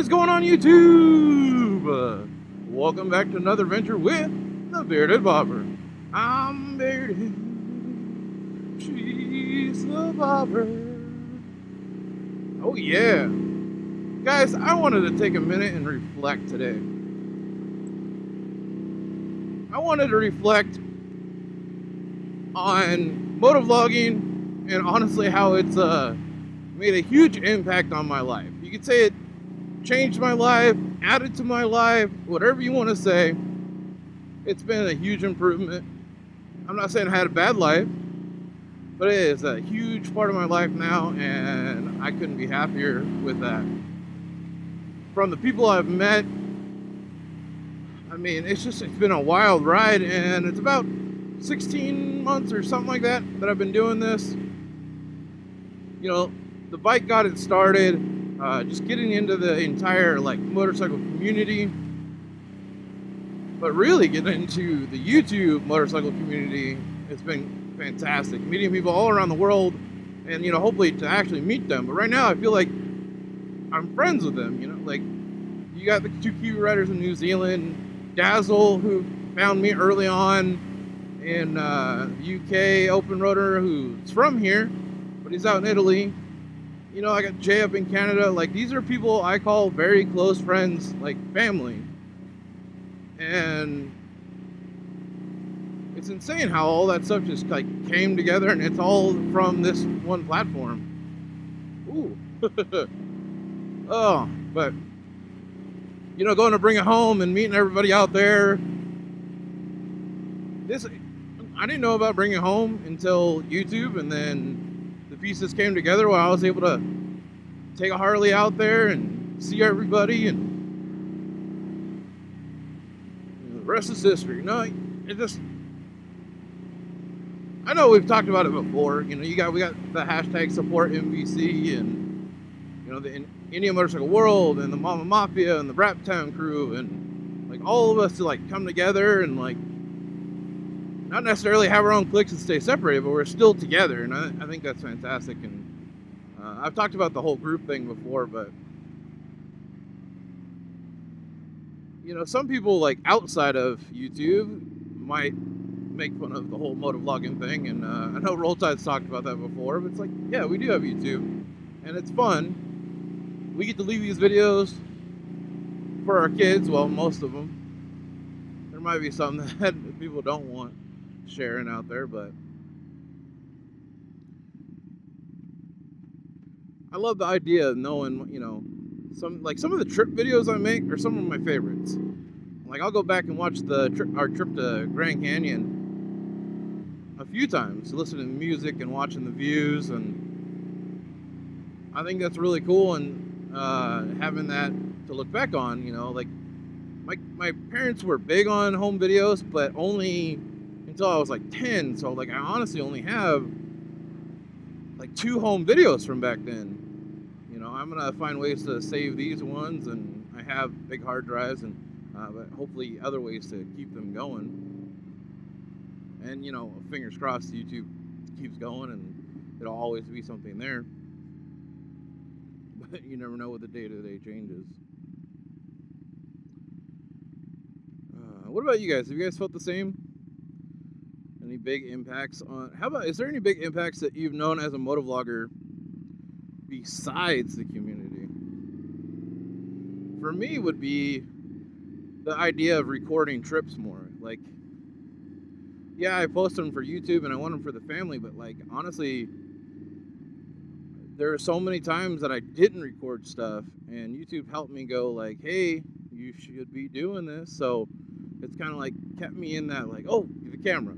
is going on, YouTube? Welcome back to another venture with the Bearded Bobber. I'm bearded, she's the bobber. Oh yeah. Guys, I wanted to take a minute and reflect today. I wanted to reflect on motovlogging and honestly how it's made a huge impact on my life. You could say it changed my life, added to my life, whatever you want to say. It's been a huge improvement. I'm not saying I had a bad life, but it is a huge part of my life now, and I couldn't be happier with that. From the people I've met, I mean, it's been a wild ride, and it's about 16 months or something like that I've been doing this. You know, the bike got it started, just getting into the entire motorcycle community, but really getting into the YouTube motorcycle community has been fantastic. Meeting people all around the world, and hopefully to actually meet them. But right now, I feel like I'm friends with them. You got the two Kiwi riders in New Zealand, Dazzle, who found me early on in UK, Open Roader, who's from here, but he's out in Italy. I got Jay up in Canada. These are people I call very close friends, like family. And it's insane how all that stuff just came together, and it's all from this one platform. Ooh. Oh, but going to bring it home and meeting everybody out there. I didn't know about bringing it home until YouTube, and then the pieces came together when I was able to take a Harley out there and see everybody, and the rest is history. I know we've talked about it before. We got the hashtag support MVC, and the Indian Motorcycle World, and the Mama Mafia, and the Rap Town crew, and all of us to come together and not necessarily have our own cliques and stay separated, but we're still together, and I think that's fantastic. And I've talked about the whole group thing before, but some people outside of YouTube might make fun of the whole motovlogging thing, and I know Roll Tide's talked about that before, but it's yeah, we do have YouTube, and it's fun. We get to leave these videos for our kids, well, most of them. There might be some that people don't want sharing out there, but I love the idea of knowing, some of the trip videos I make are some of my favorites. I'll go back and watch our trip to Grand Canyon a few times, listening to music and watching the views, and I think that's really cool. And having that to look back on, my parents were big on home videos, but only until I was 10. So I honestly only have 2 home videos from back then. I'm gonna find ways to save these ones, and I have big hard drives, and but hopefully other ways to keep them going. And fingers crossed YouTube keeps going, and it'll always be something there. But you never know with the day-to-day changes. What about you guys? Have you guys felt the same? Any big impacts on... is there any big impacts that you've known as a motovlogger besides the community? For me would be the idea of recording trips more. Yeah, I post them for YouTube and I want them for the family, but honestly, there are so many times that I didn't record stuff, and YouTube helped me go hey, you should be doing this. So it's kind of kept me in that oh, the camera.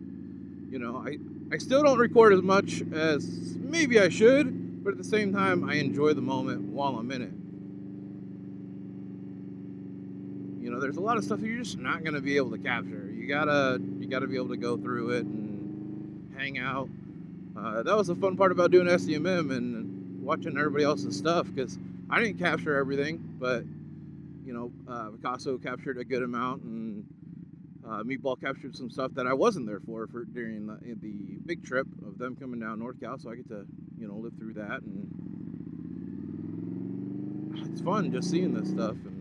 I still don't record as much as maybe I should, but at the same time, I enjoy the moment while I'm in it. There's a lot of stuff that you're just not going to be able to capture. You gotta be able to go through it and hang out. That was the fun part about doing SDMM and watching everybody else's stuff, because I didn't capture everything, but Picasso captured a good amount, and Meatball captured some stuff that I wasn't there for during the big trip of them coming down NorCal, so I get to live through that. And it's fun just seeing this stuff, and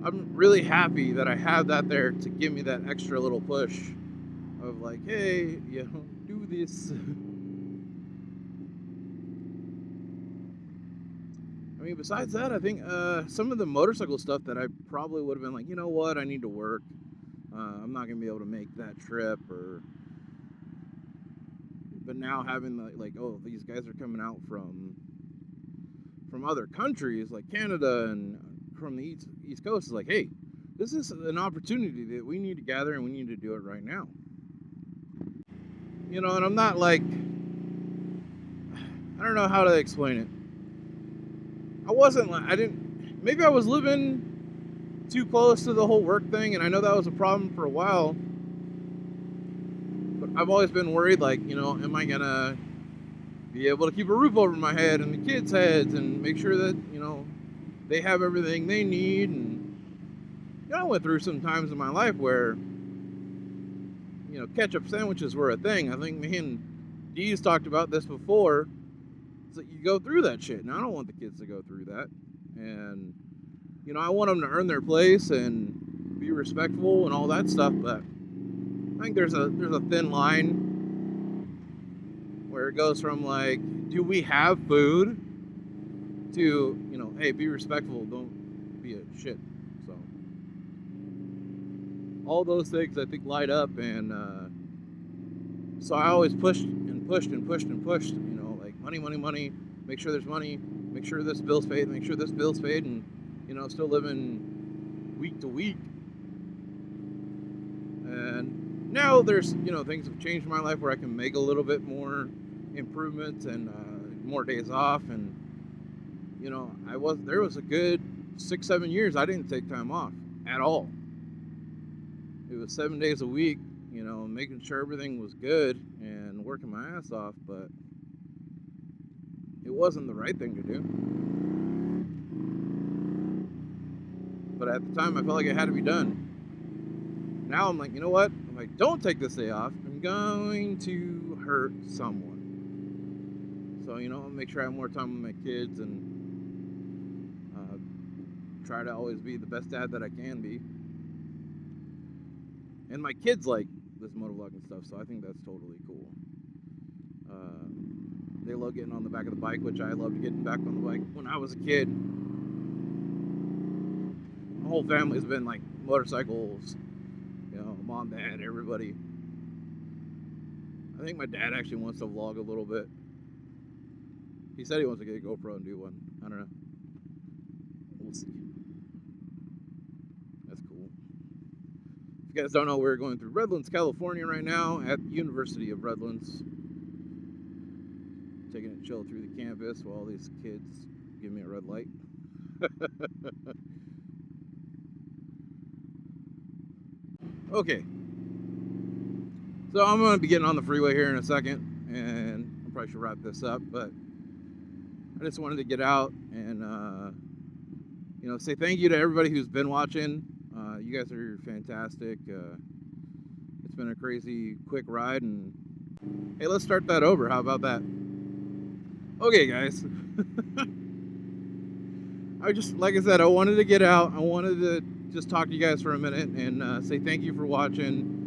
I'm really happy that I have that there to give me that extra little push of like, hey, you know, do this. I mean, besides that, I think some of the motorcycle stuff that I probably would have been like, you know what, I need to work. I'm not gonna be able to make that trip, but now having like, oh, these guys are coming out from other countries like Canada and from the East Coast, is like, hey, this is an opportunity that we need to gather and we need to do it right now. You know, and I'm not like, I don't know how to explain it. Maybe I was living too close to the whole work thing, and I know that was a problem for a while, but I've always been worried, like, you know, am I gonna be able to keep a roof over my head and the kids' heads and make sure that, you know, they have everything they need. And you know, I went through some times in my life where, you know, ketchup sandwiches were a thing. I think me and Dji's talked about this before. It's like you go through that shit, and I don't want the kids to go through that. And you know, I want them to earn their place and be respectful and all that stuff. But I think there's a thin line where it goes from like, do we have food, to, you know, hey, be respectful, don't be a shit. So all those things I think light up, and so I always pushed and pushed and pushed and pushed, you know, like money, make sure there's money, make sure this bill's paid, make sure this bill's paid, and you know, still living week to week. And now there's, you know, things have changed in my life where I can make a little bit more improvements and more days off. And you know, there was a good 6-7 years I didn't take time off at all. It was 7 days a week, you know, making sure everything was good and working my ass off, but it wasn't the right thing to do. But at the time I felt like it had to be done. Now I'm like, you know what? If I don't take this day off, I'm going to hurt someone. So, you know, I'll make sure I have more time with my kids and try to always be the best dad that I can be. And my kids like this motovlogging stuff, so I think that's totally cool. They love getting on the back of the bike, which I loved getting back on the bike when I was a kid. My whole family's been like motorcycles, you know, mom, dad, everybody. I think my dad actually wants to vlog a little bit. He said he wants to get a GoPro and do one. I don't know. We'll see. That's cool. If you guys don't know, we're going through Redlands, California right now at the University of Redlands. Taking it chill through the campus while all these kids give me a red light. Okay. So I'm going to be getting on the freeway here in a second, and I probably should wrap this up, but I just wanted to get out and, you know, say thank you to everybody who's been watching. You guys are fantastic. It's been a crazy quick ride, and hey, let's start that over. How about that? Okay, guys. Like I said, I wanted to get out. I wanted to just talk to you guys for a minute and say thank you for watching.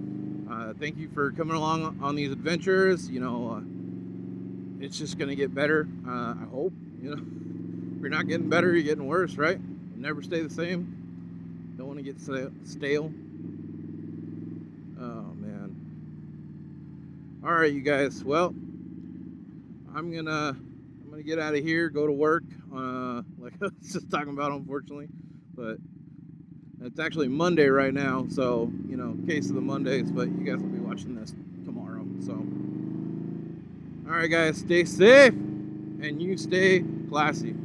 Thank you for coming along on these adventures. You know, it's just going to get better, I hope. You know, if you're not getting better, you're getting worse, right? You'll never stay the same. Don't want to get stale. Oh, man. All right, you guys. Well, I'm gonna get out of here, go to work, like I was just talking about, unfortunately, but it's actually Monday right now, so, you know, case of the Mondays, but you guys will be watching this tomorrow, so. All right, guys, stay safe, and you stay classy.